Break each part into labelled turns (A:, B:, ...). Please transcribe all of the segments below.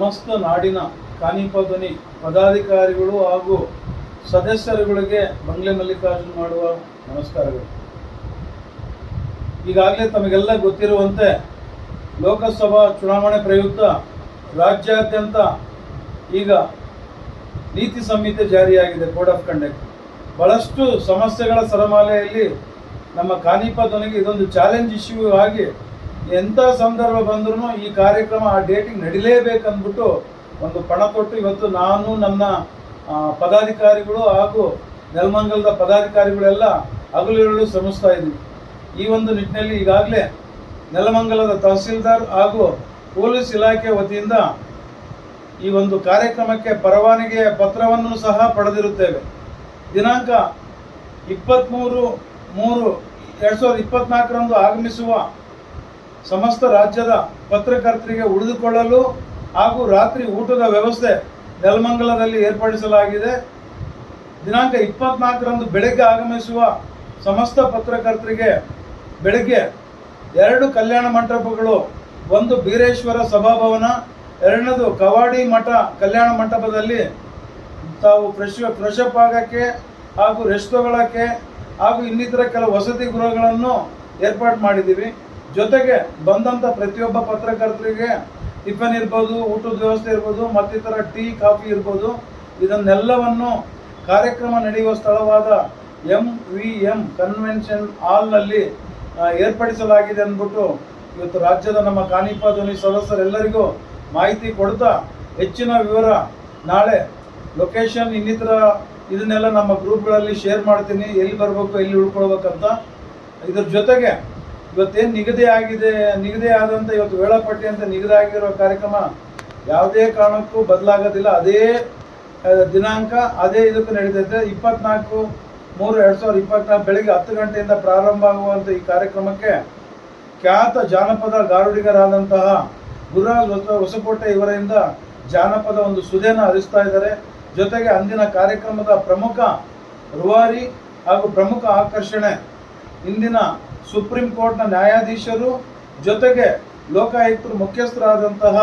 A: ಸಮಸ್ತ ನಾಡಿನ ಕಾನಿಪ ಧ್ವನಿ ಪದಾಧಿಕಾರಿಗಳು ಹಾಗೂ ಸದಸ್ಯರುಗಳಿಗೆ ಬಂಗ್ಲೆ ಮಲ್ಲಿಕಾರ್ಜುನ್ ಮಾಡುವ ನಮಸ್ಕಾರಗಳು. ಈಗಾಗಲೇ ತಮಗೆಲ್ಲ ಗೊತ್ತಿರುವಂತೆ ಲೋಕಸಭಾ ಚುನಾವಣೆ ಪ್ರಯುಕ್ತ ರಾಜ್ಯಾದ್ಯಂತ ಈಗ ನೀತಿ ಸಂಹಿತೆ ಜಾರಿಯಾಗಿದೆ, ಕೋಡ್ ಆಫ್ ಕಂಡಕ್ಟ್. ಬಹಳಷ್ಟು ಸಮಸ್ಯೆಗಳ ಸರಮಾಲೆಯಲ್ಲಿ ನಮ್ಮ ಕಾನಿಪ ಧ್ವನಿಗೆ ಇದೊಂದು ಚಾಲೆಂಜ್ ಇಶ್ಯೂ ಆಗಿ ಎಂಥ ಸಂದರ್ಭ ಬಂದ್ರೂ ಈ ಕಾರ್ಯಕ್ರಮ ಆ ಡೇಟಿಗೆ ನಡಿಲೇಬೇಕಂದ್ಬಿಟ್ಟು ಒಂದು ಪಣ ತೊಟ್ಟು ಇವತ್ತು ನಾನು ನನ್ನ ಪದಾಧಿಕಾರಿಗಳು ಹಾಗೂ ನೆಲಮಂಗಲದ ಪದಾಧಿಕಾರಿಗಳೆಲ್ಲ ಹಗಲಿರುಳು ಶ್ರಮಿಸ್ತಾ ಇದ್ದೀವಿ. ಈ ಒಂದು ನಿಟ್ಟಿನಲ್ಲಿ ಈಗಾಗಲೇ ನೆಲಮಂಗಲದ ತಹಸೀಲ್ದಾರ್ ಹಾಗೂ ಪೊಲೀಸ್ ಇಲಾಖೆ ವತಿಯಿಂದ ಈ ಒಂದು ಕಾರ್ಯಕ್ರಮಕ್ಕೆ ಪರವಾನಗಿಯ ಪತ್ರವನ್ನು ಸಹ ಪಡೆದಿರುತ್ತೇವೆ. ದಿನಾಂಕ 23/3/2024 ಆಗಮಿಸುವ ಸಮಸ್ತ ರಾಜ್ಯದ ಪತ್ರಕರ್ತರಿಗೆ ಉಳಿದುಕೊಳ್ಳಲು ಹಾಗೂ ರಾತ್ರಿ ಊಟದ ವ್ಯವಸ್ಥೆ ನೆಲಮಂಗಲದಲ್ಲಿ ಏರ್ಪಡಿಸಲಾಗಿದೆ. ದಿನಾಂಕ 24 ಬೆಳಗ್ಗೆ ಆಗಮಿಸುವ ಸಮಸ್ತ ಪತ್ರಕರ್ತರಿಗೆ ಬೆಳಗ್ಗೆ 2 ಕಲ್ಯಾಣ ಮಂಟಪಗಳು, ಒಂದು ಬೀರೇಶ್ವರ ಸಭಾಭವನ, ಎರಡನೇದು ಕವಾಡಿ ಮಠ ಕಲ್ಯಾಣ ಮಂಟಪದಲ್ಲಿ ತಾವು ಫ್ರೆಶ್ ಅಪ್ ಆಗೋಕ್ಕೆ ಹಾಗೂ ರೆಸ್ಟ್ ತಗೊಳ್ಳೋಕ್ಕೆ ಹಾಗೂ ಇನ್ನಿತರ ಕೆಲವು ವಸತಿ ಗೃಹಗಳನ್ನು ಏರ್ಪಾಡು ಮಾಡಿದ್ದೀವಿ. ಜೊತೆಗೆ ಬಂದಂಥ ಪ್ರತಿಯೊಬ್ಬ ಪತ್ರಕರ್ತರಿಗೆ ಟಿಫನ್ ಇರ್ಬೋದು, ಊಟದ ವ್ಯವಸ್ಥೆ ಇರ್ಬೋದು, ಮತ್ತಿತರ ಟೀ ಕಾಫಿ ಇರ್ಬೋದು, ಇದನ್ನೆಲ್ಲವನ್ನು ಕಾರ್ಯಕ್ರಮ ನಡೆಯುವ ಸ್ಥಳವಾದ MVM ಕನ್ವೆನ್ಷನ್ ಹಾಲ್ನಲ್ಲಿ ಏರ್ಪಡಿಸಲಾಗಿದೆ ಅಂದ್ಬಿಟ್ಟು ಇವತ್ತು ರಾಜ್ಯದ ನಮ್ಮ ಕಾನಿಪ ಧ್ವನಿ ಸದಸ್ಯರೆಲ್ಲರಿಗೂ ಮಾಹಿತಿ ಕೊಡ್ತಾ ಹೆಚ್ಚಿನ ವಿವರ ನಾಳೆ ಲೊಕೇಶನ್ ಇನ್ನಿತರ ಇದನ್ನೆಲ್ಲ ನಮ್ಮ ಗ್ರೂಪ್ಗಳಲ್ಲಿ ಶೇರ್ ಮಾಡ್ತೀನಿ, ಎಲ್ಲಿ ಬರಬೇಕು ಎಲ್ಲಿ ಉಳ್ಕೊಳ್ಬೇಕಂತ. ಇದ್ರ ಜೊತೆಗೆ ಇವತ್ತೇನು ನಿಗದಿ ಆದಂಥ ಇವತ್ತು ವೇಳಾಪಟ್ಟಿ ಅಂತ ನಿಗದಿ ಆಗಿರೋ ಕಾರ್ಯಕ್ರಮ ಯಾವುದೇ ಕಾರಣಕ್ಕೂ ಬದಲಾಗೋದಿಲ್ಲ. ಅದೇ ದಿನಾಂಕ ಅದೇ ಇದಕ್ಕೆ ನಡೀತೈತೆ. 24/3/2024 ಬೆಳಗ್ಗೆ 10 ಗಂಟೆಯಿಂದ ಪ್ರಾರಂಭ ಆಗುವಂಥ ಈ ಕಾರ್ಯಕ್ರಮಕ್ಕೆ ಖ್ಯಾತ ಜಾನಪದ ಗಾರುಡಿಗರಾದಂತಹ ಗುರುರಾಜ್ ಹೊಸಕೋಟೆ ಇವರಿಂದ ಜಾನಪದ ಒಂದು ಸುದೇನ ಹರಿಸ್ತಾ ಇದ್ದಾರೆ. ಜೊತೆಗೆ ಅಂದಿನ ಕಾರ್ಯಕ್ರಮದ ಪ್ರಮುಖ ರೂವಾರಿ ಹಾಗೂ ಪ್ರಮುಖ ಆಕರ್ಷಣೆ ಇಂದಿನ ಸುಪ್ರೀಂ ಕೋರ್ಟ್ನ ನ್ಯಾಯಾಧೀಶರು, ಜೊತೆಗೆ ಲೋಕಾಯುಕ್ತರು ಮುಖ್ಯಸ್ಥರಾದಂತಹ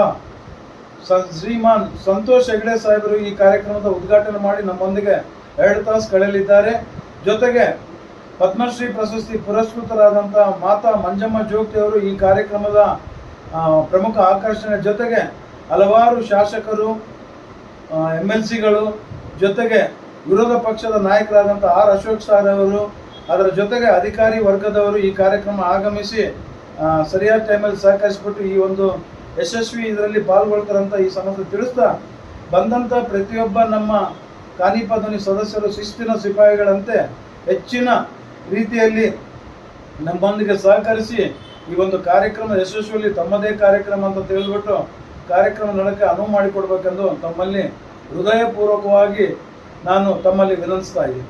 A: ಶ್ರೀಮಾನ್ ಸಂತೋಷ್ ಹೆಗ್ಡೆ ಸಾಹೇಬರು ಈ ಕಾರ್ಯಕ್ರಮದ ಉದ್ಘಾಟನೆ ಮಾಡಿ ನಮ್ಮೊಂದಿಗೆ 2 ತಾಸು ಕಳೆಯಲಿದ್ದಾರೆ. ಜೊತೆಗೆ ಪದ್ಮಶ್ರೀ ಪ್ರಶಸ್ತಿ ಪುರಸ್ಕೃತರಾದಂತಹ ಮಾತಾ ಮಂಜಮ್ಮ ಜೋಗ್ತಿ ಅವರು ಈ ಕಾರ್ಯಕ್ರಮದ ಪ್ರಮುಖ ಆಕರ್ಷಣೆ. ಜೊತೆಗೆ ಹಲವಾರು ಶಾಸಕರು, MLCಗಳು, ಜೊತೆಗೆ ವಿರೋಧ ಪಕ್ಷದ ನಾಯಕರಾದಂಥ ಆರ್ ಅಶೋಕ್ ಸರ್ ಅವರು, ಅದರ ಜೊತೆಗೆ ಅಧಿಕಾರಿ ವರ್ಗದವರು ಈ ಕಾರ್ಯಕ್ರಮ ಆಗಮಿಸಿ ಸರಿಯಾದ ಟೈಮಲ್ಲಿ ಸಹಕರಿಸಿಬಿಟ್ಟು ಈ ಒಂದು ಯಶಸ್ವಿ ಇದರಲ್ಲಿ ಪಾಲ್ಗೊಳ್ತಾರಂತ ಈ ಸಮಸ್ಯೆ ತಿಳಿಸ್ತಾ, ಬಂದಂಥ ಪ್ರತಿಯೊಬ್ಬ ನಮ್ಮ ಕಾನಿಪ ಧ್ವನಿ ಸದಸ್ಯರು ಶಿಸ್ತಿನ ಸಿಪಾಯಿಗಳಂತೆ ಹೆಚ್ಚಿನ ರೀತಿಯಲ್ಲಿ ನಮ್ಮೊಂದಿಗೆ ಸಹಕರಿಸಿ ಈ ಒಂದು ಕಾರ್ಯಕ್ರಮ ಯಶಸ್ವಿಯಲ್ಲಿ ತಮ್ಮದೇ ಕಾರ್ಯಕ್ರಮ ಅಂತ ತಿಳಿದ್ಬಿಟ್ಟು ಕಾರ್ಯಕ್ರಮ ನಡೆಕ್ಕೆ ಅನುವು ಮಾಡಿಕೊಡ್ಬೇಕೆಂದು ತಮ್ಮಲ್ಲಿ ಹೃದಯಪೂರ್ವಕವಾಗಿ ನಾನು ತಮ್ಮಲ್ಲಿ ವಿನಂತಿಸ್ತಾ ಇದ್ದೀನಿ.